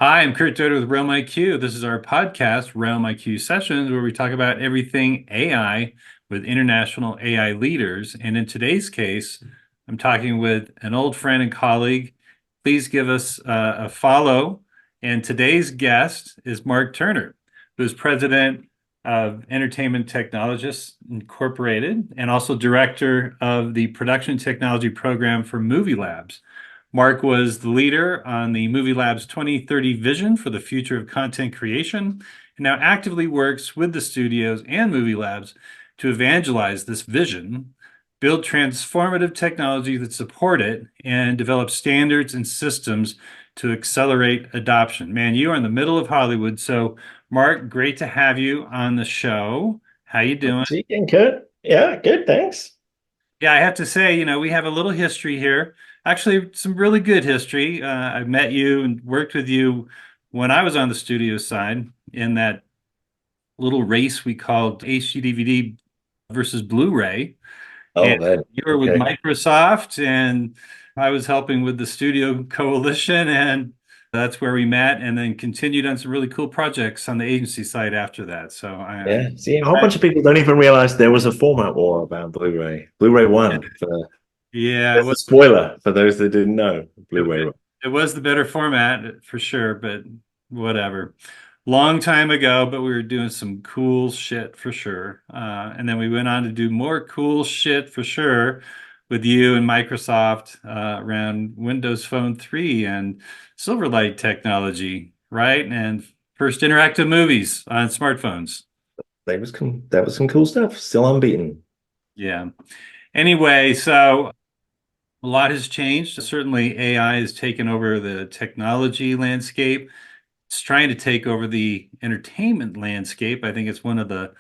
Hi, I'm Kurt Doder with RealmIQ. This is our podcast, RealmIQ Sessions, where we talk about everything AI with international AI leaders. And in today's case, I'm talking with an old friend and colleague. Please give us a follow. And today's guest is Mark Turner, who's president of Entertainment Technologists Incorporated and also director of the production technology program for Movielabs. Mark was the leader on the Movielabs 2030 vision for the future of content creation, and now actively works with the studios and Movielabs to evangelize this vision, build transformative technology that support it, and develop standards and systems to accelerate adoption. Man, you are in the middle of Hollywood. So, Mark, great to have you on the show. How you doing? See you again, Kurt. Yeah, good, thanks. Yeah, I have to say, we have a little history here. Actually, some really good history. I met you and worked with you when I was on the studio side in that little race we called HD DVD versus Blu-ray. And Oh, man. you were with Okay. Microsoft, and I was helping with the Studio Coalition, and that's where we met, and then continued on some really cool projects on the agency side after that. So Yeah. See, a whole bunch of people don't even realize there was a format war about Blu-ray. Blu-ray yeah, 1. yeah, There's a spoiler for those that didn't know. it, Blu-ray it 1. it was the better format for sure, but whatever. Long time ago, but we were doing some cool shit for sure. And then we went on to do more cool shit for sure with you and Microsoft around Windows Phone 3 and Silverlight technology, right? And first interactive movies on smartphones. That was some cool stuff. Still unbeaten. Yeah. Anyway, so a lot has changed. Certainly, AI has taken over the technology landscape. It's trying to take over the entertainment landscape. I think it's one of the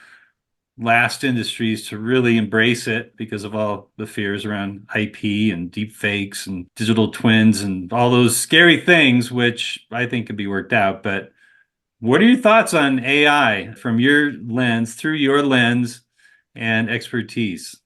last industries to really embrace it because of all the fears around IP and deep fakes and digital twins and all those scary things, which I think can be worked out. But what are your thoughts on AI from your lens, through your lens and expertise?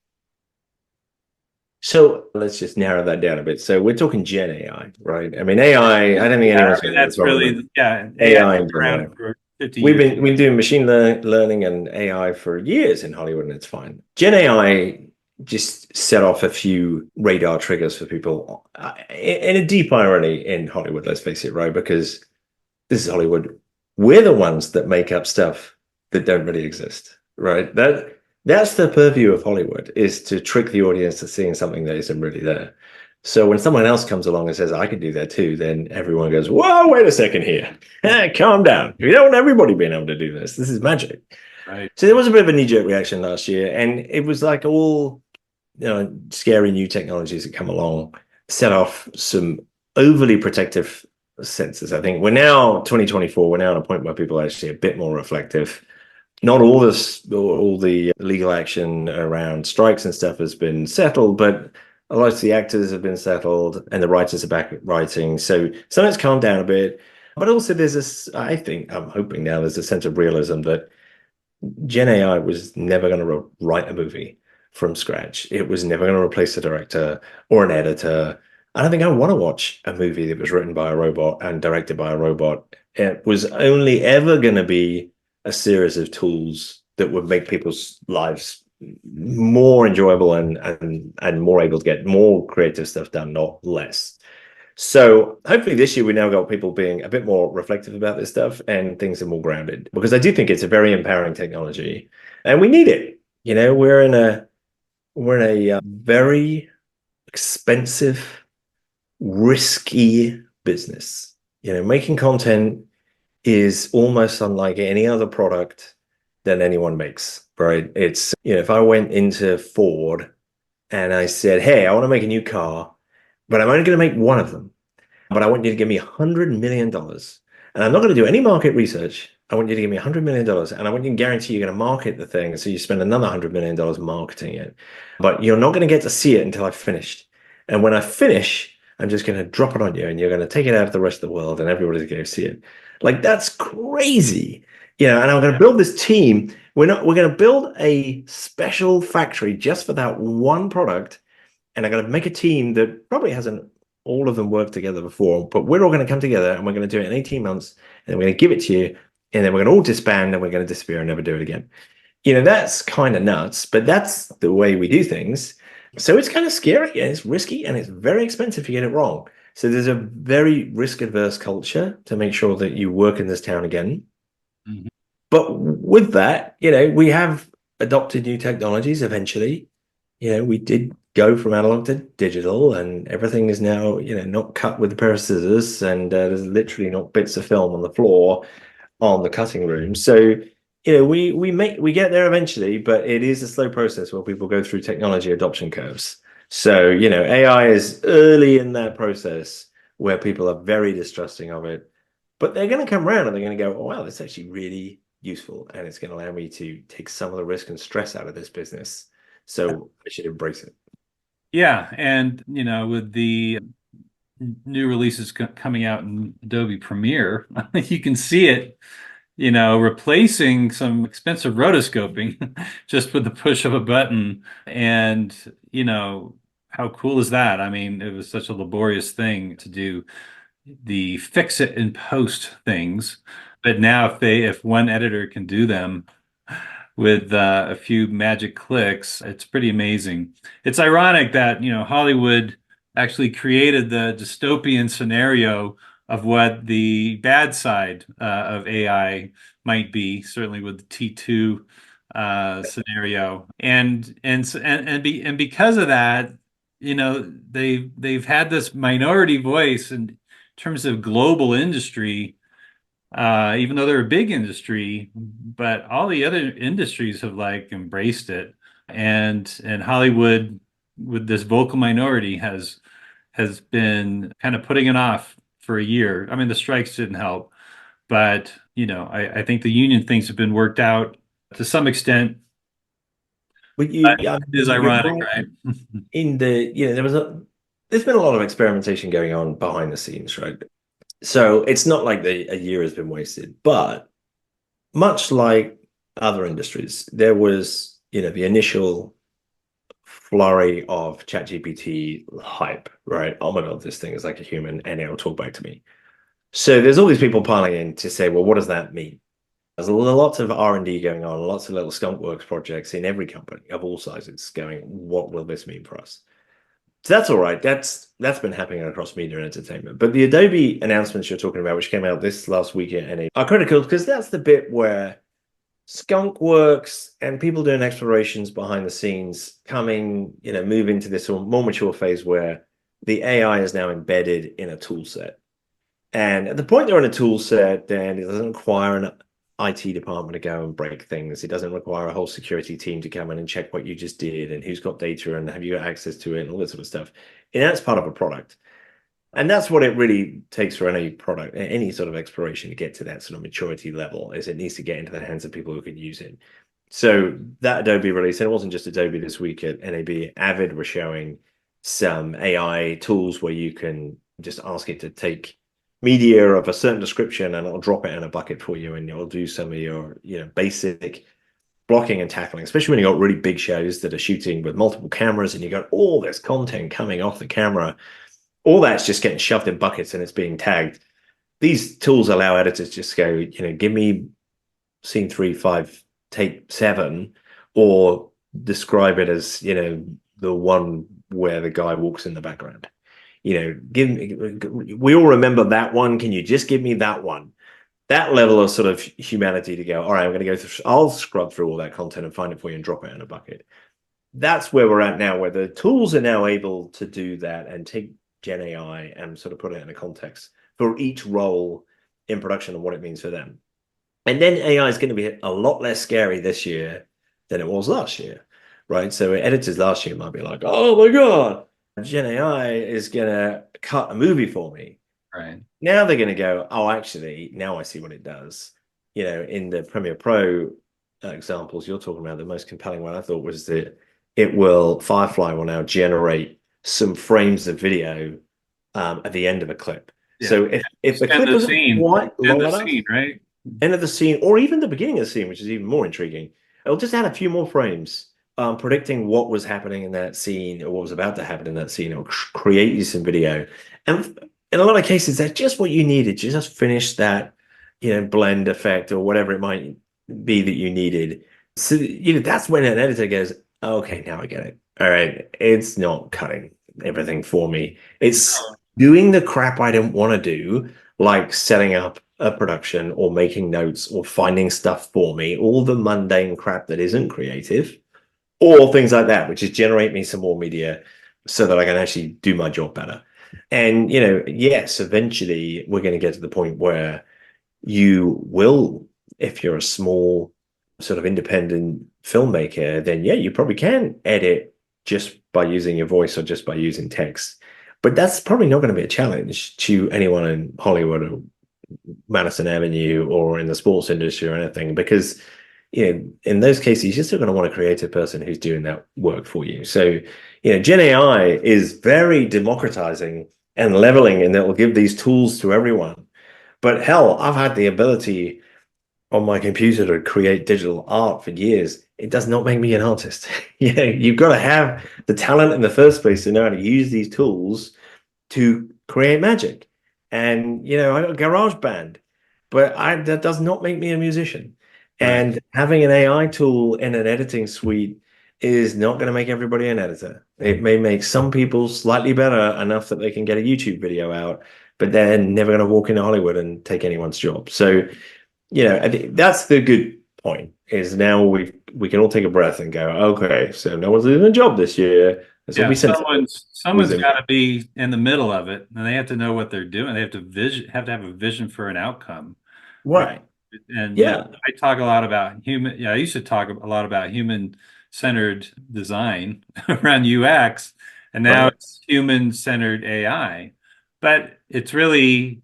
So let's just narrow that down a bit. So we're talking Gen AI, right? I mean, AI, don't think Yeah, anyone's I mean, going to have a that's problem with really, yeah, AI has AI in been around general. for 50 We've years. been doing learning and AI for years in Hollywood, and it's fine. Gen AI just set off a few radar triggers for people, in a deep irony in Hollywood. Let's face it, right? Because this is Hollywood. We're the ones that make up stuff that don't really exist, right? That's the purview of Hollywood, is to trick the audience to seeing something that isn't really there. So when someone else comes along and says, I can do that too, then everyone goes, whoa, wait a second here. Calm down. We don't want everybody being able to do this. This is magic. Right. So there was a bit of a knee-jerk reaction last year, and it was like all scary new technologies that come along set off some overly protective senses. I think we're now 2024, we're now at a point where people are actually a bit more reflective. Not all the legal action around strikes and stuff has been settled, but a lot of the actors have been settled and the writers are back writing. So something's calmed down a bit. But also there's this, I think, I'm hoping now there's a sense of realism that Gen AI was never going to write a movie from scratch. It was never going to replace a director or an editor. I don't think I want to watch a movie that was written by a robot and directed by a robot. It was only ever going to be a series of tools that would make people's lives more enjoyable and more able to get more creative stuff done, not less. So hopefully this year we now got people being a bit more reflective about this stuff and things are more grounded because I do think it's a very empowering technology and we need it. We're in a very expensive, risky business. Making content is almost unlike any other product that anyone makes, right? If I went into Ford and I said, "Hey, I want to make a new car, but I'm only going to make one of them." But I want you to give me $100 million. And I'm not going to do any market research. I want you to give me $100 million. And I want you to guarantee you're going to market the thing. So you spend another $100 million marketing it. But you're not going to get to see it until I've finished. And when I finish, I'm just going to drop it on you and you're going to take it out of the rest of the world and everybody's going to see it. Like that's crazy. And I'm going to Yeah. build this team. We're going to build a special factory just for that one product. And I'm going to make a team that probably has an all of them worked together before, but we're all going to come together and we're going to do it in 18 months, and then we're going to give it to you, and then we're going to all disband and we're going to disappear and never do it again. That's kind of nuts, but that's the way we do things. So it's kind of scary and it's risky and it's very expensive if you get it wrong. So there's a very risk adverse culture to make sure that you work in this town again. Mhm. But with that, we have adopted new technologies eventually. We did go from analog to digital, and everything is now, not cut with a pair of scissors, and there's literally not bits of film on the floor on the cutting room. So, we get there eventually, but it is a slow process where people go through technology adoption curves. So, AI is early in that process where people are very distrusting of it, but they're going to come around and they're going to go, oh, wow, that's actually really useful, and it's going to allow me to take some of the risk and stress out of this business. So I should embrace it. Yeah, and with the new releases coming out in Adobe Premiere, you can see it, replacing some expensive rotoscoping just with the push of a button. And, how cool is that? I mean, it was such a laborious thing to do the fix it and post things. But now if one editor can do them with a few magic clicks, it's pretty amazing. It's ironic that, Hollywood actually created the dystopian scenario of what the bad side of AI might be, certainly with the T2 scenario. And because of that, they've had this minority voice in terms of global industry, even though they're a big industry, but all the other industries have like embraced it. And Hollywood, with this vocal minority, has been kind of putting it off for a year. I mean, the strikes didn't help, but I think the union things have been worked out to some extent. But But yeah, it is you're ironic, right. right? There's been a lot of experimentation going on behind the scenes, right? So it's not like a year has been wasted, but much like other industries, there was, the initial flurry of ChatGPT hype, right? Oh my God, this thing is like a human and it'll talk back to me. So there's all these people piling in to say, well, what does that mean? There's lots of R&D going on, lots of little skunkworks projects in every company of all sizes going, what will this mean for us? So that's all right. That's been happening across media and entertainment. But the Adobe announcements you're talking about, which came out this last week at NA, are critical because that's the bit where skunk works and people doing explorations behind the scenes coming, move into this more mature phase where the AI is now embedded in a tool set. And at the point they're in a tool set, then it doesn't require an IT department to go and break things. It doesn't require a whole security team to come in and check what you just did and who's got data and have you got access to it and all that sort of stuff. And that's part of a product. And that's what it really takes for any product, any sort of exploration to get to that sort of maturity level, is it needs to get into the hands of people who can use it. So that Adobe release, and it wasn't just Adobe this week at NAB, Avid were showing some AI tools where you can just ask it to take media of a certain description and it'll drop it in a bucket for you and it'll do some of your, basic blocking and tackling, especially when you got really big shows that are shooting with multiple cameras and you got all this content coming off the camera. All that's just getting shoved in buckets and it's being tagged. These tools allow editors just go, give me scene 3, 5, take 7, or describe it as, the one where the guy walks in the background. Give me, we all remember that one. Can you just give me that one? That level of sort of humanity to go, all right, I'm going to go through, I'll scrub through all that content and find it for you and drop it in a bucket. That's where we're at now, where the tools are now able to do that and take Gen AI and sort of put it in a context for each role in production and what it means for them. And then AI is going to be a lot less scary this year than it was last year, right? So editors last year might be like, oh my God, Gen AI is going to cut a movie for me. Right. Now they're going to go, oh, actually, now I see what it does. In the Premiere Pro examples you're talking about, the most compelling one I thought was that Firefly will now generate some frames of video at the end of a clip. Yeah. So if the End clip the isn't scene. quite End long the enough, scene, right? end of the scene, or even the beginning of the scene, which is even more intriguing, it'll just add a few more frames, predicting what was happening in that scene or what was about to happen in that scene. It'll create you some video, And in a lot of cases, they're just what you needed. You just finish that, blend effect or whatever it might be that you needed. So, that's when an editor goes, okay, now I get it. All right, it's not cutting everything for me. It's doing the crap I don't want to do, like setting up a production or making notes or finding stuff for me, all the mundane crap that isn't creative, or things like that, which is generate me some more media so that I can actually do my job better. And, yes, eventually we're going to get to the point where you will, if you're a small sort of independent filmmaker, then yeah, you probably can edit just by using your voice or just by using text. But that's probably not going to be a challenge to anyone in Hollywood or Madison Avenue or in the sports industry or anything, because in those cases, you're still going to want a creative person who's doing that work for you. So, Gen AI is very democratizing and leveling, and it will give these tools to everyone. But hell, I've had the ability on my computer to create digital art for years. It does not make me an artist. You've got to have the talent in the first place to know how to use these tools to create magic. And I got a garage band, but that does not make me a musician. Right. And having an AI tool in an editing suite is not going to make everybody an editor. It may make some people slightly better enough that they can get a YouTube video out, but they're never going to walk into Hollywood and take anyone's job. So, I think that's the good point, is now we can all take a breath and go, okay, so no one's losing a job this year. Let's all Yeah, be sensible. someone's got to be in the middle of it, and they have to know what they're doing. They have to have a vision for an outcome, right? Right. And Yeah. I talk a lot about human. Yeah, I used to talk a lot about human-centered design around UX, and now Right. it's human-centered AI. But it's really,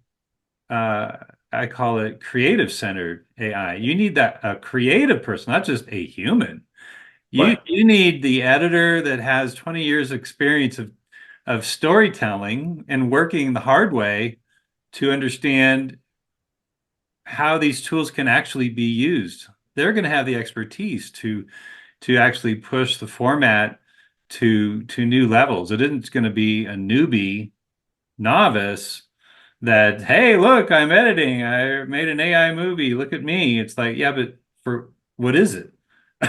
uh, I call it creative-centered AI. You need that a creative person, not just a human. You Right. you need the editor that has 20 years experience of storytelling and working the hard way to understand how these tools can actually be used. They're going to have the expertise to actually push the format to new levels. It isn't going to be a newbie novice that, hey, look, I'm editing. I made an AI movie. Look at me. It's like, yeah, but for what is it?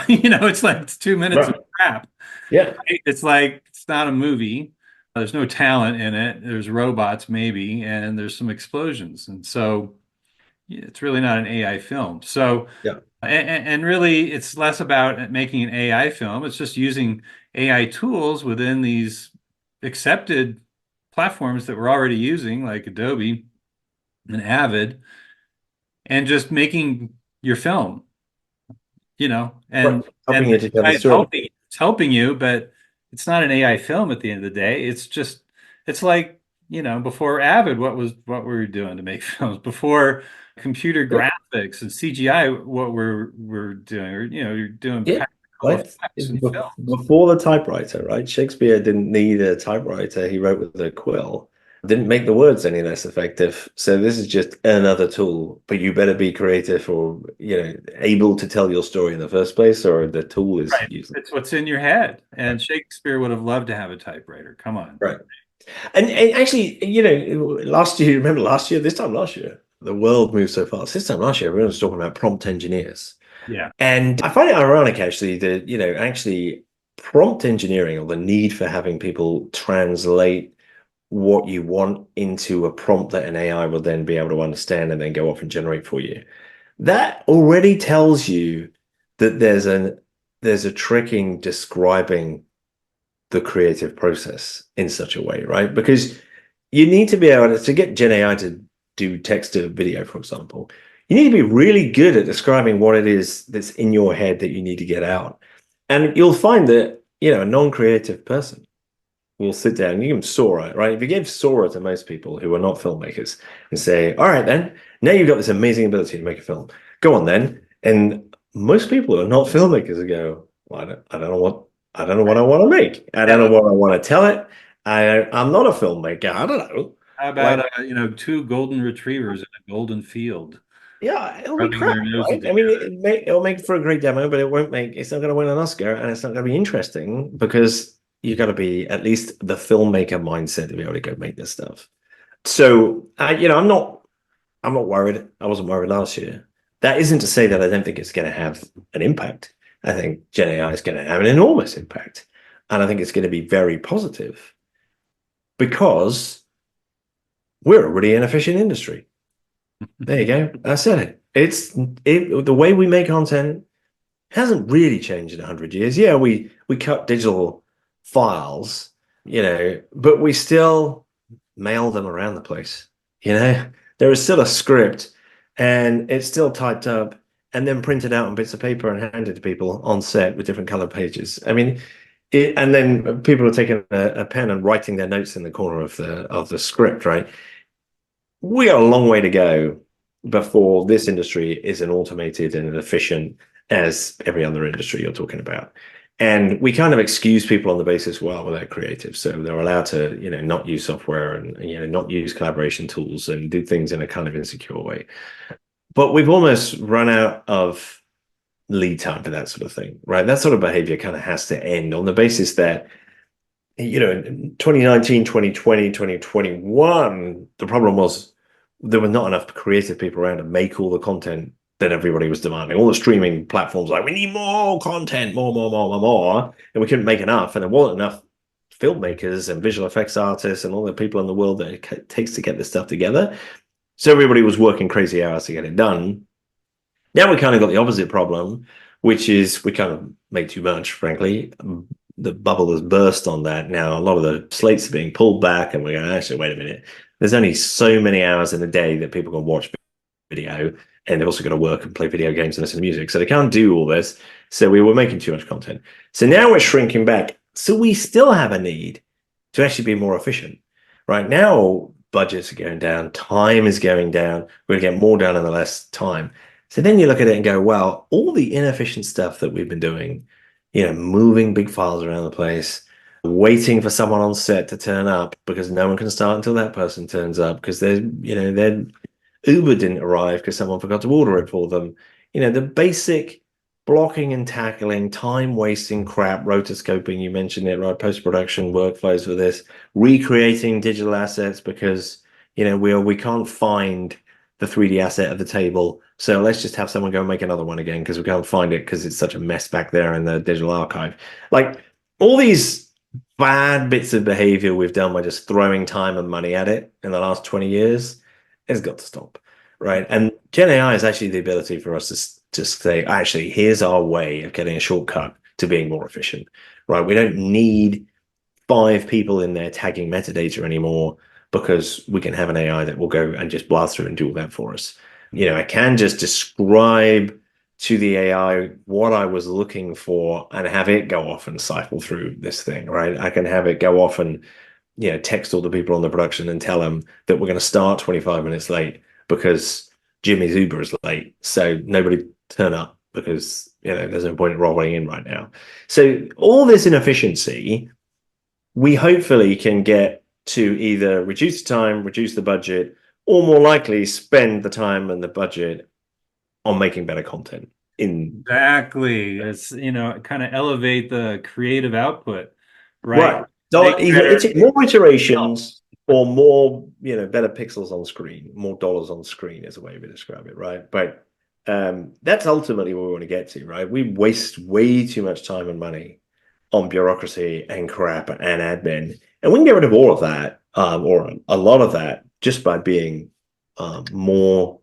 It's like it's 2 minutes of Right. crap. Yeah. It's like it's not a movie. There's no talent in it. There's robots maybe, and there's some explosions. And so yeah, it's really not an AI film. So, Yeah. and really, it's less about making an AI film. It's just using AI tools within these accepted platforms that we're already using, like Adobe and Avid, and just making your film, Right. and Helping you to tell the AI is story. helping you, but it's not an AI film at the end of the day. It's like, before Avid, what were we doing to make films? Before computer Yeah. graphics and CGI, what we're doing, or you're doing Yeah. practical Right. effects and films. Before the typewriter, right? Shakespeare didn't need a typewriter. He wrote with a quill. Didn't make the words any less effective. So this is just another tool, but you better be creative or, able to tell your story in the first place, or the tool is Right. useless. It's what's in your head. And Shakespeare would have loved to have a typewriter. Come on. Right. And actually, last year, remember last year, this time last year, the world moved so fast. This time last year, everyone was talking about prompt engineers. Yeah. And I find it ironic, actually, that, actually prompt engineering, or the need for having people translate what you want into a prompt that an AI will then be able to understand and then go off and generate for you. That already tells you that there's a trick in describing the creative process in such a way, right? Because you need to be able to get Gen AI to do text to video, for example. You need to be really good at describing what it is that's in your head that you need to get out. And you'll find that, a non-creative person will sit down and you give them Sora, right? If you give Sora to most people who are not filmmakers and say, all right, then, now you've got this amazing ability to make a film. Go on then. And most people who are not filmmakers will go, well, I don't know what I want to make. I don't Yeah. know what I want to tell it. I'm not a filmmaker. I don't know. How about, Like, two golden retrievers in a golden field yeah, it'll be rubbing crap, their noses right? I mean, together? it'll make for a great demo, but it's not going to win an Oscar, and it's not going to be interesting because you got to be at least the filmmaker mindset to be able to go make this stuff. So, I'm not worried. I wasn't worried last year. That isn't to say that I don't think it's going to have an impact. I think Gen AI is going to have an enormous impact. And I think it's going to be very positive because we're a really inefficient industry. There you go. I said it. The way we make content hasn't really changed in 100 years. Yeah, we cut digital files, but we still mail them around the place. You know, there is still a script and it's still typed up and then printed out on bits of paper and handed to people on set with different color pages. I mean, and then people are taking a pen and writing their notes in the corner of the script, right? We got a long way to go before this industry is as automated and efficient as every other industry you're talking about. And we kind of excuse people on the basis, well, they're creative. So they're allowed to, not use software and, not use collaboration tools and do things in a kind of insecure way. But we've almost run out of lead time for that sort of thing, right? That sort of behavior kind of has to end on the basis that, in 2019, 2020, 2021, the problem was there were not enough creative people around to make all the content that everybody was demanding. All the streaming platforms like, we need more content, more, and we couldn't make enough. And there wasn't enough filmmakers and visual effects artists and all the people in the world that it takes to get this stuff together. So everybody was working crazy hours to get it done. Now we kind of got the opposite problem, which is we kind of make too much, frankly. The bubble has burst on that. Now a lot of the slates are being pulled back, and we're going, actually, wait a minute. There's only so many hours in a day that people can watch video, and they've also got to work and play video games and listen to music. So they can't do all this. So we were making too much content. So now we're shrinking back. So we still have a need to actually be more efficient. Right now, budgets are going down, time is going down. We're going to get more done in the less time. So then you look at it and go, well, all the inefficient stuff that we've been doing, moving big files around the place, waiting for someone on set to turn up because no one can start until that person turns up because their Uber didn't arrive because someone forgot to order it for them. The basic blocking and tackling, time wasting crap, rotoscoping, you mentioned it, right? Post-production workflows for this, recreating digital assets because, we can't find the 3D asset at the table. So let's just have someone go and make another one again because we can't find it because it's such a mess back there in the digital archive. Like all these bad bits of behavior we've done by just throwing time and money at it in the last 20 years has got to stop, right? And Gen AI is actually the ability for us to just say, actually, here's our way of getting a shortcut to being more efficient, right? We don't need 5 people in there tagging metadata anymore because we can have an AI that will go and just blast through and do all that for us. I can just describe to the AI what I was looking for and have it go off and cycle through this thing, right? I can have it go off and, text all the people on the production and tell them that we're going to start 25 minutes late because Jimmy's Uber is late. So nobody turn up because, there's no point in rolling in right now. So all this inefficiency we hopefully can get to either reduce the time, reduce the budget, or more likely spend the time and the budget on making better content. Exactly. It's, kind of elevate the creative output, right? Right. Make better Either more iterations results. or more, better pixels on screen, more dollars on screen is a way we describe it, right? But that's ultimately what we want to get to, right? We waste way too much time and money on bureaucracy and crap and admin. And we can get rid of all of that, or a lot of that, just by being more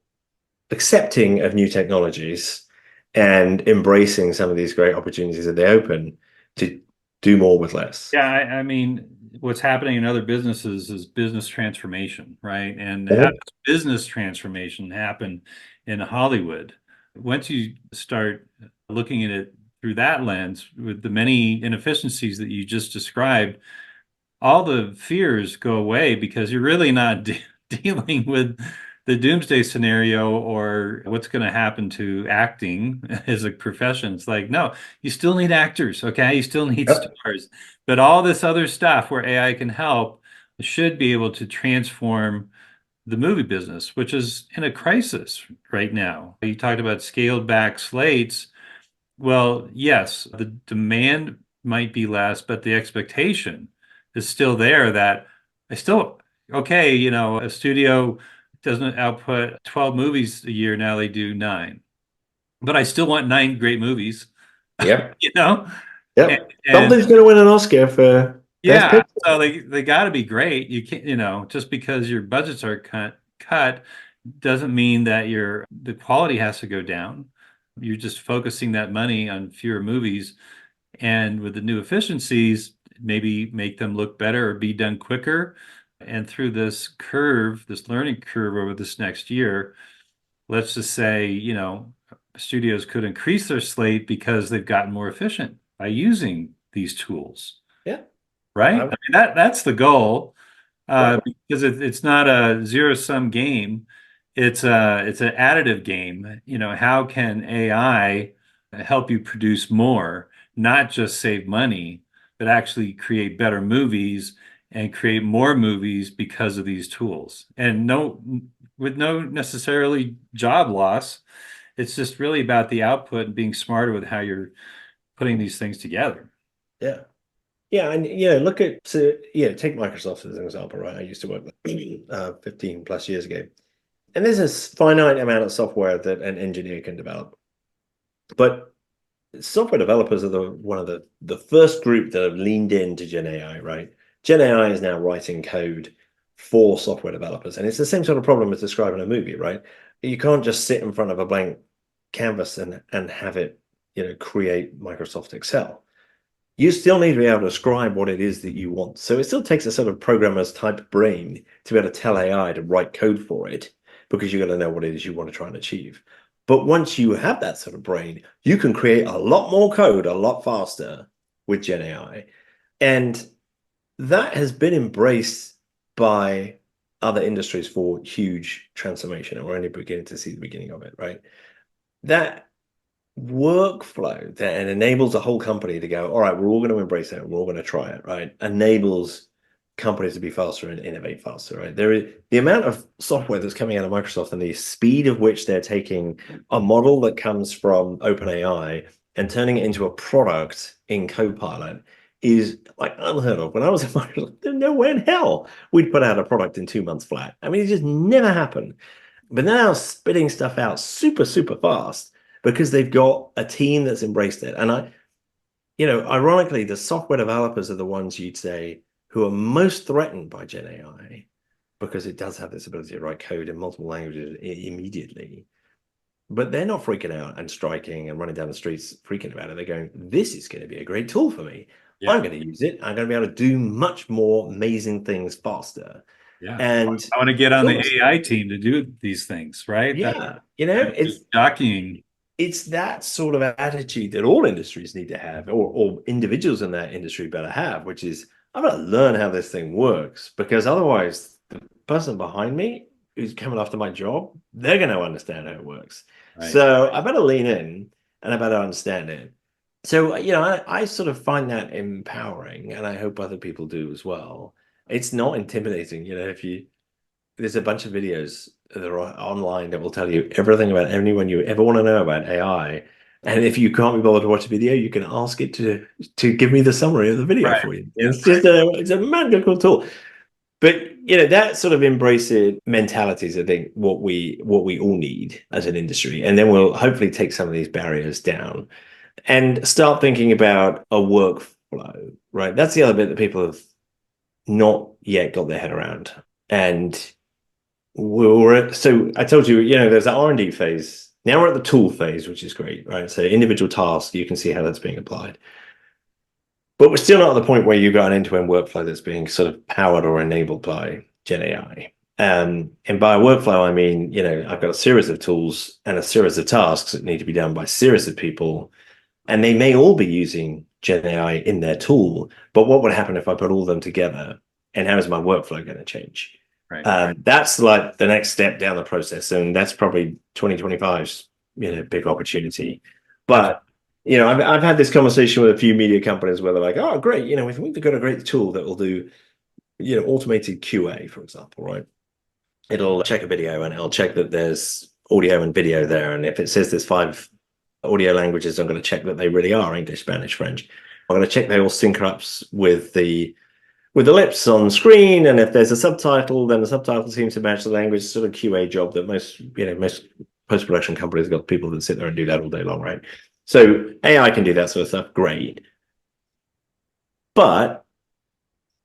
accepting of new technologies and embracing some of these great opportunities that they open to do more with less. Yeah, I mean, what's happening in other businesses is business transformation, right? And how Mhm. does business transformation happen in Hollywood? Once you start looking at it through that lens, with the many inefficiencies that you just described, all the fears go away because you're really not dealing with the doomsday scenario or what's going to happen to acting as a profession. It's like, no, you still need actors, okay? You still need Yep. stars. But all this other stuff where AI can help should be able to transform the movie business, which is in a crisis right now. You talked about scaled back slates. Well, yes, the demand might be less, but the expectation is still there that I still okay, a studio doesn't output 12 movies a year. Now they do nine, but I still want nine great movies, Yep. you know? And, Yep. and Something's going to win an Oscar for best yeah, picture. so they got to be great. You can't, just because your budgets are cut doesn't mean that the quality has to go down. You're just focusing that money on fewer movies, and with the new efficiencies, maybe make them look better or be done quicker. And through this learning curve over this next year, let's just say, studios could increase their slate because they've gotten more efficient by using these tools, Yeah. right? I I, mean, that's the goal, right. because it's not a zero-sum game. It's an additive game. How can AI help you produce more, not just save money, but actually create better movies and create more movies because of these tools? And with no necessarily job loss. It's just really about the output and being smarter with how you're putting these things together. Yeah. Yeah, and look at take Microsoft as an example, right? I used to work there 15 plus years ago. And there's a finite amount of software that an engineer can develop. But software developers are one of the first group that have leaned into Gen AI, right? Gen AI is now writing code for software developers. And it's the same sort of problem as describing a movie, right? You can't just sit in front of a blank canvas and have it, create Microsoft Excel. You still need to be able to describe what it is that you want. So it still takes a sort of programmer's type brain to be able to tell AI to write code for it, because you've got to know what it is you want to try and achieve. But once you have that sort of brain, you can create a lot more code a lot faster with Gen AI. And that has been embraced by other industries for huge transformation. And we're only beginning to see the beginning of it, right? That workflow that enables a whole company to go, all right, we're all going to embrace it, we're all going to try it, right? Enables companies to be faster and innovate faster, right? There is the amount of software that's coming out of Microsoft and the speed of which they're taking a model that comes from OpenAI and turning it into a product in Copilot is like unheard of. When I was at Microsoft, there's no way in hell we'd put out a product in 2 months flat. I mean, it just never happened. But now spitting stuff out super, super fast because they've got a team that's embraced it. And ironically, the software developers are the ones you'd say who are most threatened by Gen AI, because it does have this ability to write code in multiple languages immediately. But they're not freaking out and striking and running down the streets freaking about it. They're going, this is going to be a great tool for me. Yeah. I'm going to use it. I'm going to be able to do much more amazing things faster. Yeah. And I want to get it's on the almost, AI team to do these things, right? That yeah, just jockeying. it's that sort of attitude that all industries need to have, or individuals in that industry better have, which is, I've got to learn how this thing works, because otherwise the person behind me who's coming after my job, they're going to understand how it works. Right. So I better lean in and I better understand it. So, I sort of find that empowering, and I hope other people do as well. It's not intimidating, if you there's a bunch of videos that are online that will tell you everything about anyone you ever want to know about AI. And if you can't be bothered to watch a video, you can ask it to give me the summary of the video Right. for you. Yeah. It's a magical tool. But that sort of embrace it mentality is, I think, what we all need as an industry. And then we'll hopefully take some of these barriers down and start thinking about a workflow, right? That's the other bit that people have not yet got their head around. And so I told you, there's the R&D phase. Now we're at the tool phase, which is great, right? So individual tasks, you can see how that's being applied. But we're still not at the point where you've got an end-to-end workflow that's being sort of powered or enabled by Gen AI. And by workflow, I mean, I've got a series of tools and a series of tasks that need to be done by a series of people, and they may all be using Gen AI in their tool. But what would happen if I put all of them together? And how is my workflow going to change? Right. That's like the next step down the process, and that's probably 2025's big opportunity. Absolutely. But I've had this conversation with a few media companies where they're like, oh, great, we've got a great tool that will do automated QA, for example, right? It'll check a video and it'll check that there's audio and video there, and if it says there's 5 audio languages, I'm going to check that they really are English, Spanish, French. I'm going to check they all sync up with the with the lips on screen, and if there's a subtitle, then the subtitle seems to match the language. Sort of QA job that most post-production companies got people that sit there and do that all day long, right? So AI can do that sort of stuff, great. But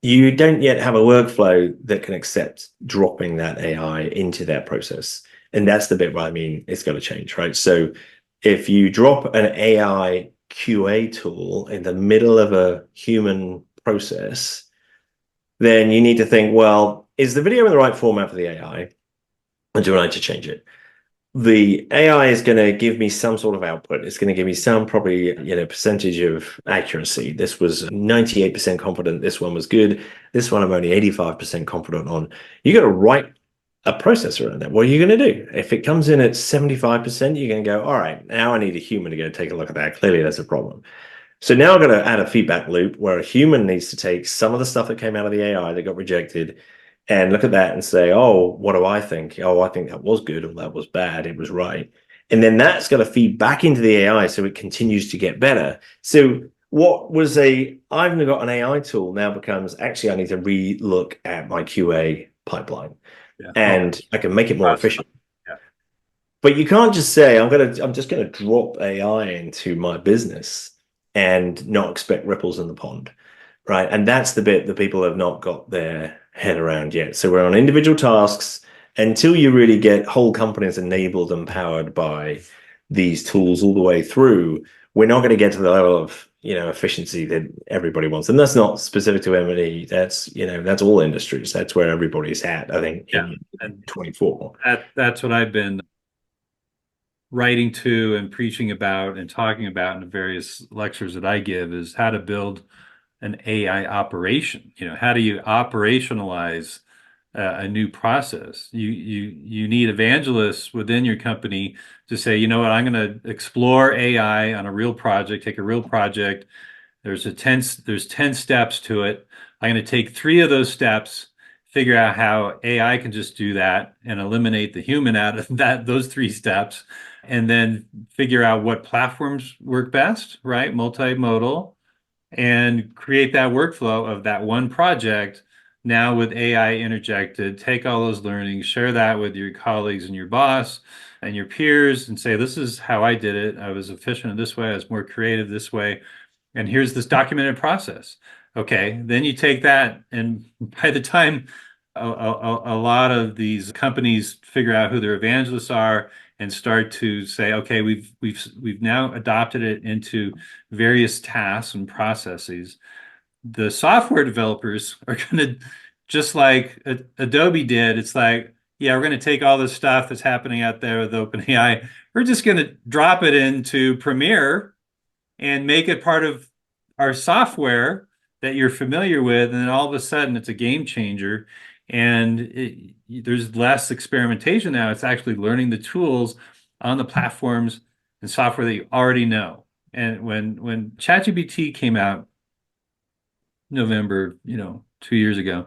you don't yet have a workflow that can accept dropping that AI into that process. And that's the bit where I mean it's going to change, right? So if you drop an AI QA tool in the middle of a human process, then you need to think, well, is the video in the right format for the AI? And do I need to change it? The AI is going to give me some sort of output. It's going to give me some probably, percentage of accuracy. This was 98% confident. This one was good. This one I'm only 85% confident on. You got to write a processor around that. What are you going to do? If it comes in at 75%, you're going to go, all right, now I need a human to go take a look at that. Clearly, that's a problem. So now I'm going to add a feedback loop where a human needs to take some of the stuff that came out of the AI that got rejected and look at that and say, oh, what do I think? Oh, I think that was good or that was bad. It was right. And then that's going to feed back into the AI so it continues to get better. So what was I've got an AI tool now becomes actually I need to re-look at my QA pipeline Yeah. Oh, and I can make it more process. efficient. Yeah. But you can't just say I'm just gonna drop AI into my business and not expect ripples in the pond, right? And that's the bit that people have not got their head around yet. So we're on individual tasks until you really get whole companies enabled and powered by these tools all the way through. We're not going to get to the level of efficiency that everybody wants, and that's not specific to M&E. That's all industries. That's where everybody's at. I think Yeah. in And 24. that's what I've been writing to and preaching about and talking about in the various lectures that I give is how to build an AI operation. How do you operationalize a new process? You need evangelists within your company to say, you know what, I'm going to explore AI on a real project, take a real project. There's 10 steps to it. I'm going to take 3 of those steps, figure out how AI can just do that and eliminate the human out of those 3 steps, and then figure out what platforms work best, right? Multimodal, and create that workflow of that one project now with AI interjected. Take all those learnings, share that with your colleagues and your boss and your peers, and say, this is how I did it. I was efficient in this way. I was more creative this way. And here's this documented process. Okay, then you take that, and by the time a lot of these companies figure out who their evangelists are and start to say, okay, we've now adopted it into various tasks and processes. The software developers are going to, just like Adobe did, it's like, yeah, we're going to take all this stuff that's happening out there with OpenAI. We're just going to drop it into Premiere and make it part of our software that you're familiar with, and then all of a sudden it's a game changer. And there's less experimentation now. It's actually learning the tools on the platforms and software that you already know. And when ChatGPT came out November, 2 years ago,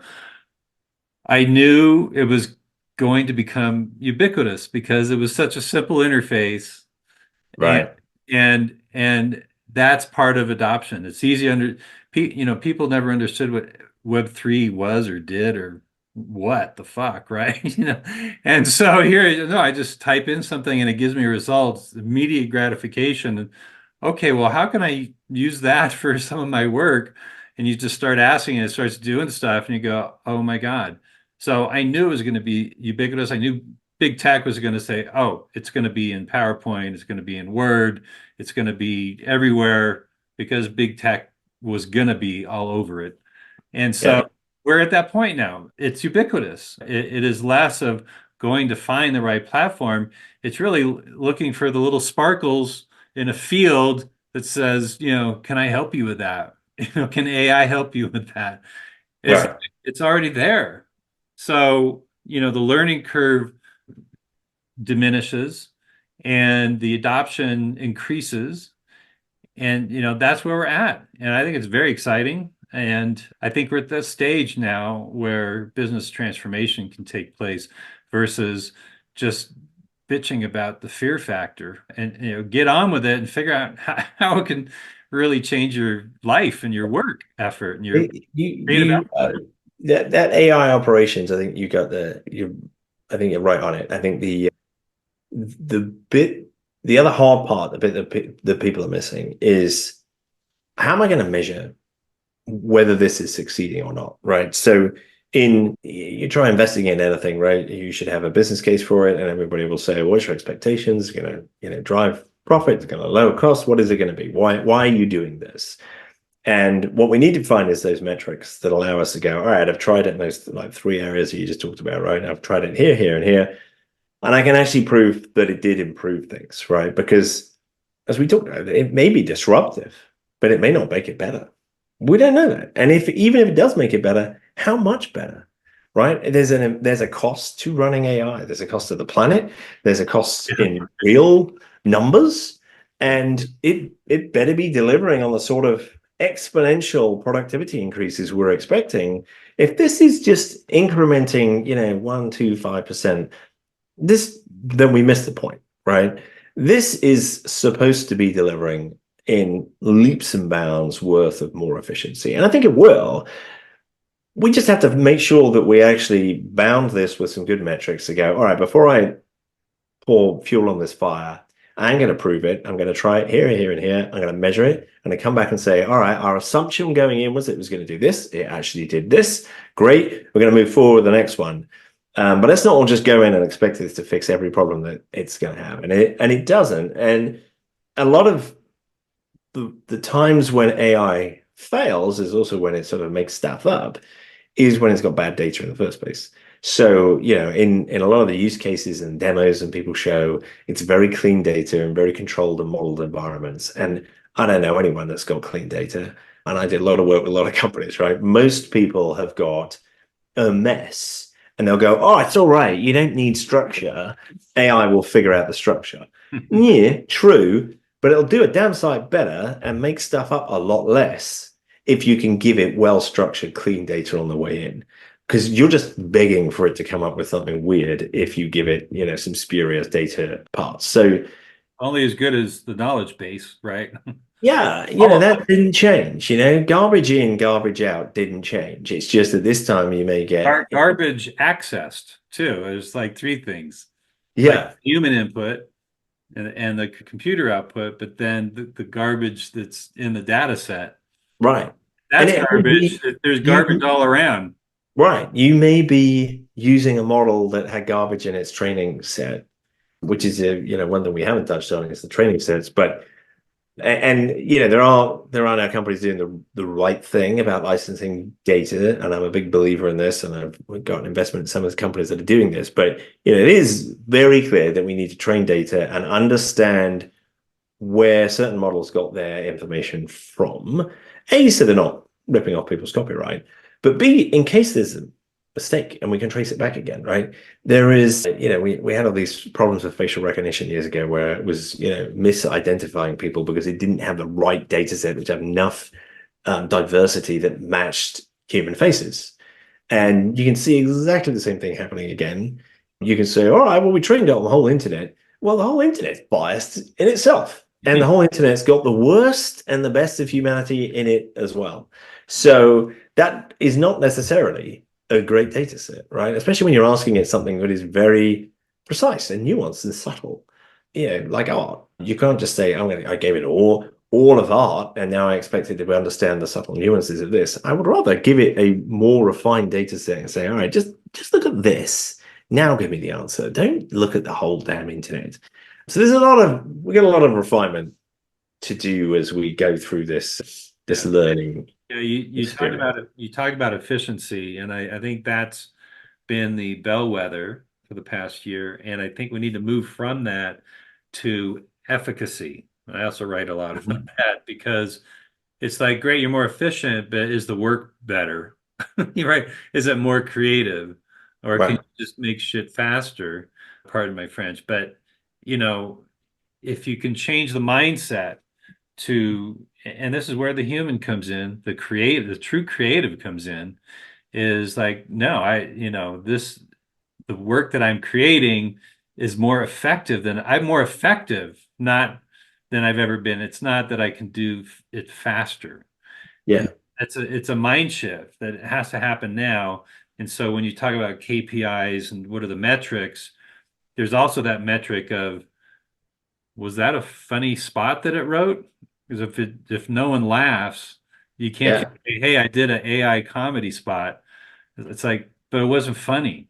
I knew it was going to become ubiquitous because it was such a simple interface, and Right. and that's part of adoption. It's easy people never understood what Web3 was or did or what the fuck, right? And so here, no, I just type in something and it gives me results, immediate gratification. And okay, well, how can I use that for some of my work? And you just start asking and it starts doing stuff and you go, oh my God. So I knew it was going to be ubiquitous. I knew big tech was going to say, oh, it's going to be in PowerPoint, it's going to be in Word, it's going to be everywhere because big tech was going to be all over it. And so Yeah. we're at that point now. It's ubiquitous. It is less of going to find the right platform. It's really looking for the little sparkles in a field that says, can I help you with that? Can AI help you with that? It's Right. it's already there. So, the learning curve diminishes and the adoption increases, and that's where we're at, and I think it's very exciting, and I think we're at this stage now where business transformation can take place versus just bitching about the fear factor, and get on with it and figure out how it can really change your life and your work effort and your creative You output. that AI operations, I think you got I think you're right on it. I think the bit the other hard part, the bit that people are missing is how am I going to measure whether this is succeeding or not, right? So in you try investing in anything, right? You should have a business case for it, and everybody will say, "What's your expectations? It's going to, drive profit. It's going to lower costs. What is it going to be? Why are you doing this?" And what we need to find is those metrics that allow us to go, all right, I've tried it in those like three areas that you just talked about, right? I've tried it here, here, and here, and I can actually prove that it did improve things, right? Because as we talked about, it may be disruptive, but it may not make it better. We don't know that. And if even if it does make it better, how much better? Right? There's a cost to running AI. There's a cost to the planet. There's a cost Yeah. in real numbers, and it better be delivering on the sort of exponential productivity increases we're expecting. If this is just incrementing, 1, 2, 5%, then we missed the point, right? This is supposed to be delivering in leaps and bounds worth of more efficiency. And I think it will. We just have to make sure that we actually bound this with some good metrics to go, all right, before I pour fuel on this fire, I'm going to prove it. I'm going to try it here, here, and here. I'm going to measure it. I'm going to come back and say, all right, our assumption going in was it was going to do this. It actually did this. Great. We're going to move forward with the next one. But let's not all just go in and expect this to fix every problem that it's going to have. And it doesn't. And a lot of the times when AI fails is also when it sort of makes stuff up, is when it's got bad data in the first place. So, in a lot of the use cases and demos and people show, it's very clean data and very controlled and modeled environments. And I don't know anyone that's got clean data. And I did a lot of work with a lot of companies, right? Most people have got a mess and they'll go, oh, it's all right. You don't need structure. AI will figure out the structure. Yeah, true. But it'll do a damn sight better and make stuff up a lot less if you can give it well-structured, clean data on the way in. Because you're just begging for it to come up with something weird if you give it, some spurious data parts. So Only as good as the knowledge base, right? yeah, All of that didn't change. Garbage in, garbage out didn't change. It's just that this time you may get, garbage accessed too. There's like three things, like yeah, human input and the computer output, but then the garbage that's in the data set. right. And That's it may garbage. be There's garbage you, all around. right. You may be using a model that had garbage in its training set, which is one that we haven't touched on is the training sets. But and there are now companies doing the right thing about licensing data, and I'm a big believer in this, and I've got an investment in some of the companies that are doing this. But it is very clear that we need to train data and understand where certain models got their information from. A, so they're not ripping off people's copyright, but B, in case there's a mistake and we can trace it back again, right? There is, we had all these problems with facial recognition years ago where it was, misidentifying people because it didn't have the right data set, which had enough diversity that matched human faces. And you can see exactly the same thing happening again. You can say, all right, well, we trained it on the whole internet. Well, the whole internet's biased in itself. And the whole internet's got the worst and the best of humanity in it as well. So that is not necessarily a great data set, right? Especially when you're asking it something that is very precise and nuanced and subtle. Like art. You can't just say, I gave it all of art, and now I expect it to understand the subtle nuances of this. I would rather give it a more refined data set and say, all right, just look at this. Now give me the answer. Don't look at the whole damn internet. So we got a lot of refinement to do as we go through this Yeah. learning Yeah, you talked experience. about it. You talked about efficiency, and I think that's been the bellwether for the past year. And I think we need to move from that to efficacy. And I also write a lot about that because it's like, great, you're more efficient, but is the work better? You're right. Is it more creative? Or can Right. you just make shit faster? Pardon my French. But, you know, if you can change the mindset to, and this is where the human comes in, the true creative comes in, is like, no, the work that I'm creating is more effective than I'm more effective, not than I've ever been. It's not that I can do it faster. Yeah. It's a mind shift that has to happen now. And so when you talk about KPIs and what are the metrics, there's also that metric of, was that a funny spot that it wrote? Because if no one laughs, you can't Yeah. just say, hey, I did an AI comedy spot. It's like, but it wasn't funny.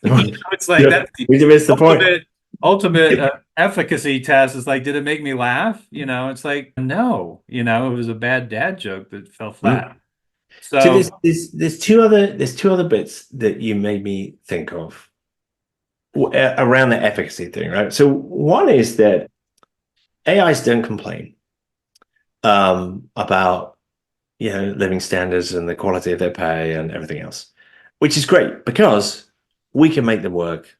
It's like Yeah. that's the We missed the point. ultimate efficacy test. Is like, did it make me laugh? It's like, no, it was a bad dad joke that fell Mm. flat. So So, there's two other bits that you made me think of around the efficacy thing, right? So one is that AIs don't complain about living standards and the quality of their pay and everything else, which is great because we can make them work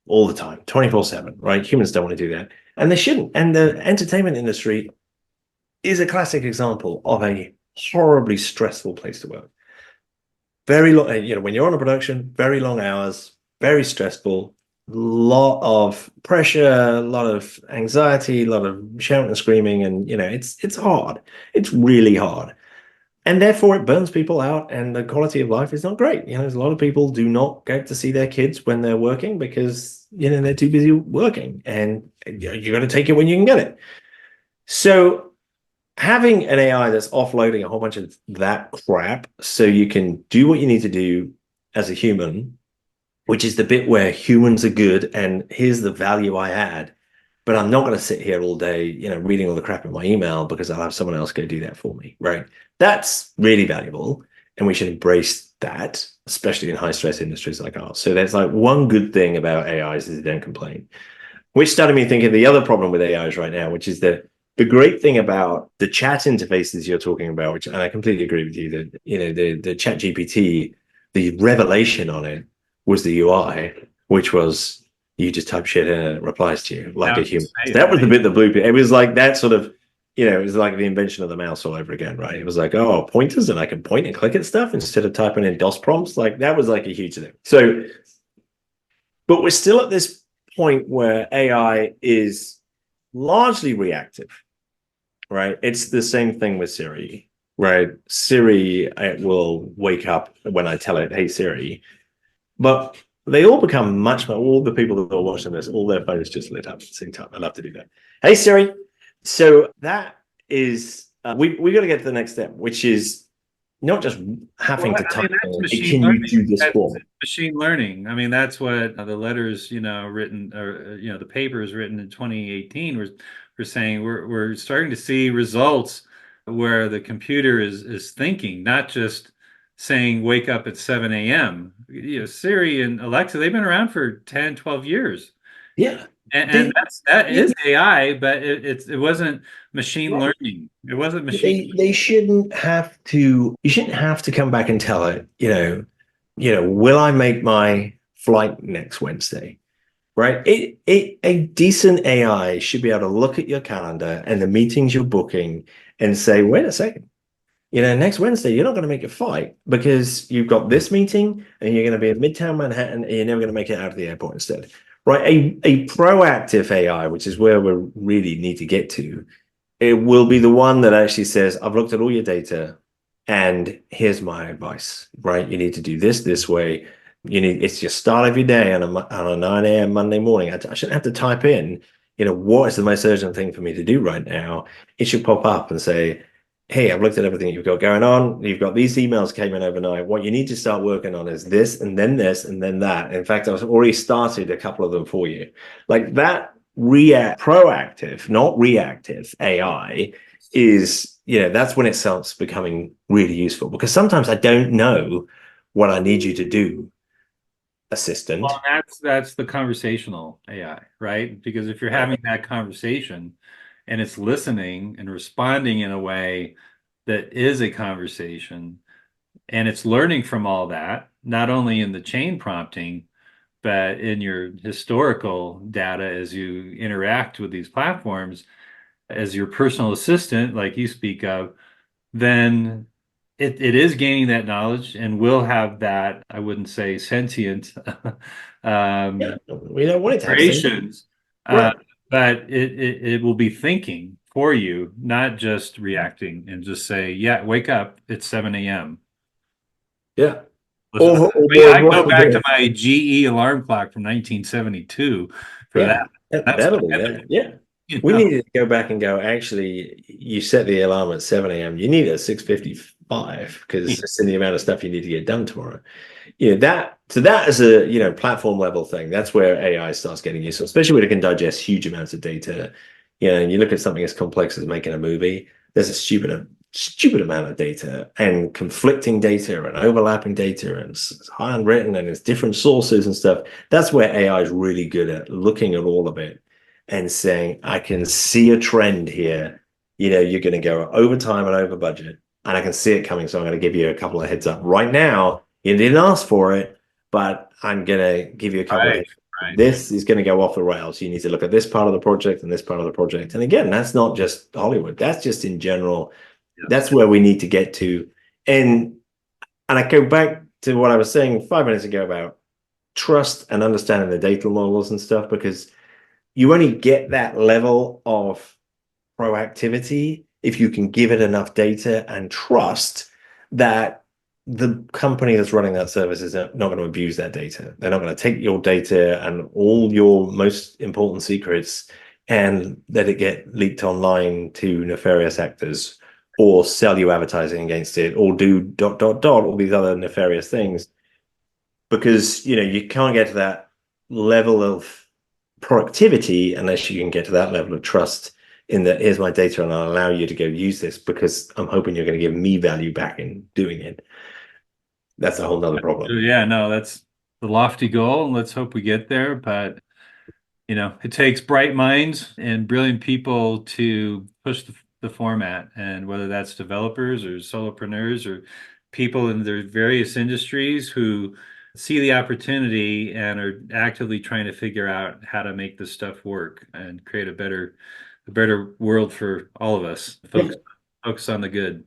all the time, 24/7, right? Humans don't want to do that, and they shouldn't. And the entertainment industry is a classic example of a horribly stressful place to work. Very long, when you're on a production, very long hours, very stressful, lot of pressure, a lot of anxiety, a lot of shouting and screaming, and it's hard. It's really hard. And therefore it burns people out and the quality of life is not great. There's a lot of people do not get to see their kids when they're working because they're too busy working, and you got to take it when you can get it. So having an AI that's offloading a whole bunch of that crap so you can do what you need to do as a human, which is the bit where humans are good and here's the value I add. But I'm not going to sit here all day, reading all the crap in my email because I'll have someone else go do that for me, right? That's really valuable. And we should embrace that, especially in high stress industries like ours. So there's like one good thing about AIs is they don't complain, which started me thinking the other problem with AIs right now, which is that the great thing about the chat interfaces you're talking about, which, and I completely agree with you that, the chat GPT, the revelation on it was the UI, which was you just type shit in and it replies to you I like a was human. gonna say That that. was the bit that blew me. It was like that sort of, it was like the invention of the mouse all over again, right? It was like, oh, pointers and I can point and click at stuff instead of typing in DOS prompts. Like that was like a huge thing. So, but we're still at this point where AI is largely reactive, right? It's the same thing with Siri, right? Siri it will wake up when I tell it, hey, Siri. But they all become much more, all the people that are watching this, all their phones just lit up at the same time. I love to do that. Hey, Siri. So that is, we got to get to the next step, which is not just Well, having to I mean, type that's in, hey, machine can you learning. do this That's for me? machine learning. I mean, that's what the letters, written, or the papers written in 2018 were saying. We're starting to see results where the computer is thinking, not just saying wake up at 7 a.m. Siri and Alexa, they've been around for 10, 12 years. Yeah. And They, that yeah, is AI, but it wasn't machine right. learning. It wasn't machine. They shouldn't have to, you shouldn't have to come back and tell it, will I make my flight next Wednesday? Right? A decent AI should be able to look at your calendar and the meetings you're booking and say, wait a second, next Wednesday you're not going to make a flight because you've got this meeting and you're going to be in Midtown Manhattan and you're never going to make it out of the airport instead. Right? A proactive AI, which is where we really need to get to, it will be the one that actually says, I've looked at all your data and here's my advice, right? You need to do this way. It's your start of your day on a 9 a.m. Monday morning. I shouldn't have to type in, what is the most urgent thing for me to do right now? It should pop up and say, hey, I've looked at everything you've got going on. You've got these emails came in overnight. What you need to start working on is this and then that. In fact, I've already started a couple of them for you. Like that proactive, not reactive AI is, that's when it starts becoming really useful because sometimes I don't know what I need you to do, Well, assistant. that's the conversational AI, right? Because if you're Right. having that conversation and it's listening and responding in a way that is a conversation and it's learning from all that, not only in the chain prompting, but in your historical data as you interact with these platforms as your personal assistant, like you speak of, then it is gaining that knowledge and will have that, I wouldn't say sentient Yeah, um, we don't want it to have sentience. creations. Uh, Right. but it will be thinking for you, not just reacting and just say, yeah, wake up, it's 7 a.m. Yeah. Listen, Or I mean, more I go back to importantly, my GE alarm clock from 1972 for that. yeah, That's that'll be that. Yeah. you We know, needed to go back and go, actually, you set the alarm at 7 a.m. You need it at 6:55 because it's in the amount of stuff you need to get done tomorrow. That is a platform level thing. That's where AI starts getting useful, especially when it can digest huge amounts of data. And you look at something as complex as making a movie, there's a stupid amount of data and conflicting data and overlapping data and it's handwritten and it's different sources and stuff. That's where AI is really good at looking at all of it and saying, I can see a trend here. You're going to go over time and over budget, and I can see it coming. So I'm going to give you a couple of heads up right now. You didn't ask for it, but I'm going to give you a couple of right, heads. right. This is going to go off the rails. You need to look at this part of the project and this part of the project. And again, that's not just Hollywood. That's just in general. Yes. That's where we need to get to. And I go back to what I was saying 5 minutes ago about trust and understanding the data models and stuff, because you only get that level of proactivity if you can give it enough data and trust that the company that's running that service is not going to abuse that data. They're not going to take your data and all your most important secrets and let it get leaked online to nefarious actors or sell you advertising against it or do ... all these other nefarious things, because you can't get to that level of productivity unless you can get to that level of trust in that here's my data and I'll allow you to go use this because I'm hoping you're going to give me value back in doing it. That's a whole nother problem. Yeah, no, that's the lofty goal, and let's hope we get there. But it takes bright minds and brilliant people to push the format, and whether that's developers or solopreneurs or people in their various industries who see the opportunity and are actively trying to figure out how to make this stuff work and create a better world for all of us. Yeah, Focus on the good.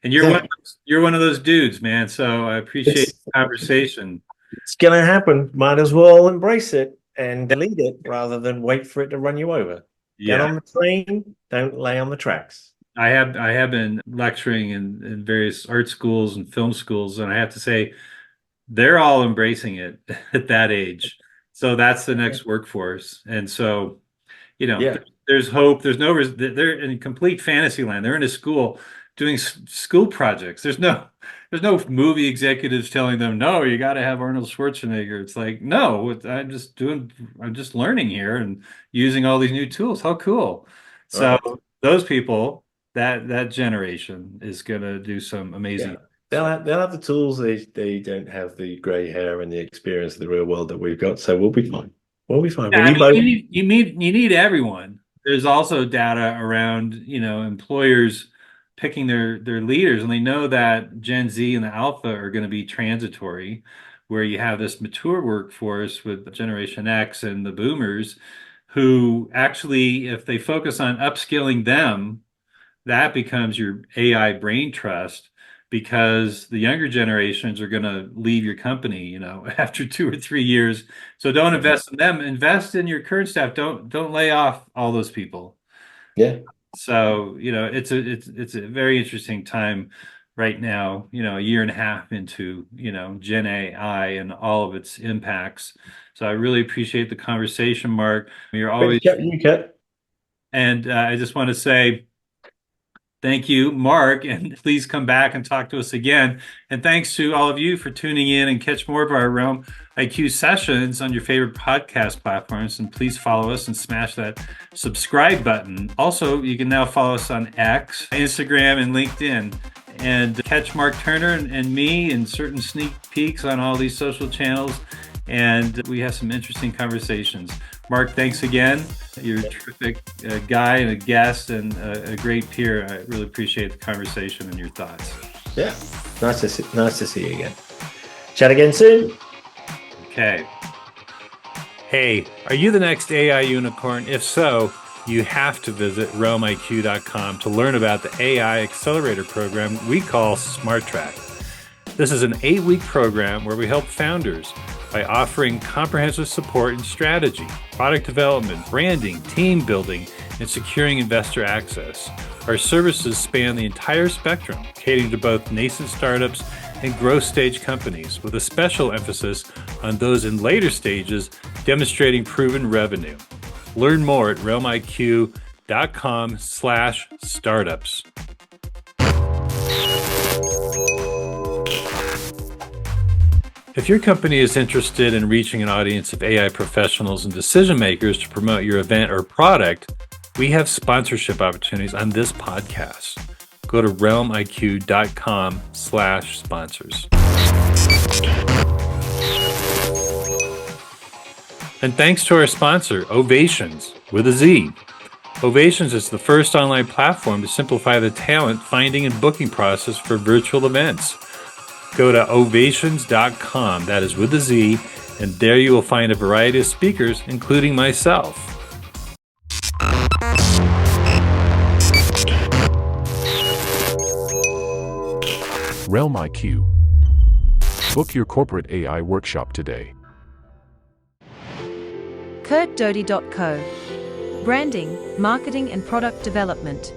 And exactly. you're one of those dudes, man. So I appreciate It's the conversation. it's going to happen. Might as well embrace it and lead it rather than wait for it to run you over. Get Yeah. on the train, don't lay on the tracks. I have been lecturing in various art schools and film schools, and I have to say they're all embracing it at that age. So that's the next workforce. And so, Yeah. there's hope. They're in complete fantasy land. They're in a school doing school projects. There's no movie executives telling them, no, you got to have Arnold Schwarzenegger. It's like, no, I'm just learning here and using all these new tools. How cool. So Right. those people, that generation is going to do some Yeah. amazing. They'll have the tools. They don't have the gray hair and the experience of the real world that we've got. So we'll be fine. We'll be fine. Yeah, We I need mean, both. you need everyone. There's also data around, employers picking their leaders, and they know that Gen Z and the Alpha are going to be transitory, where you have this mature workforce with Generation X and the Boomers, who actually, if they focus on upskilling them, that becomes your AI brain trust, because the younger generations are going to leave your company, after 2 or 3 years. So don't invest in them. Invest in your current staff. Don't lay off all those people. Yeah. So, it's a very interesting time right now, a year and a half into, Gen AI and all of its impacts. So I really appreciate the conversation, Mark. You're Great to always, chat with you, Kat. and I just want to say, thank you, Mark, and please come back and talk to us again. And thanks to all of you for tuning in, and catch more of our Realm IQ sessions on your favorite podcast platforms. And please follow us and smash that subscribe button. Also, you can now follow us on X, Instagram, and LinkedIn. And catch Mark Turner and me in certain sneak peeks on all these social channels. And we have some interesting conversations. Mark, thanks again. You're a terrific guy and a guest and a great peer. I really appreciate the conversation and your thoughts. Yeah. Nice to see you again. Chat again soon. Okay. Hey, are you the next AI unicorn? If so, you have to visit realmiq.com to learn about the AI accelerator program we call SmartTrack. This is an 8-week program where we help founders by offering comprehensive support and strategy, product development, branding, team building, and securing investor access. Our services span the entire spectrum, catering to both nascent startups and growth stage companies, with a special emphasis on those in later stages demonstrating proven revenue. Learn more at realmiq.com/startups. If your company is interested in reaching an audience of AI professionals and decision makers to promote your event or product, we have sponsorship opportunities on this podcast. Go to realmiq.com/sponsors. And thanks to our sponsor, Ovations, with a Z. Ovations is the first online platform to simplify the talent finding and booking process for virtual events. Go to ovations.com, that is with a Z, and there you will find a variety of speakers, including myself. RealmIQ. Book your corporate AI workshop today. KurtDoty.co. Branding, marketing and product development.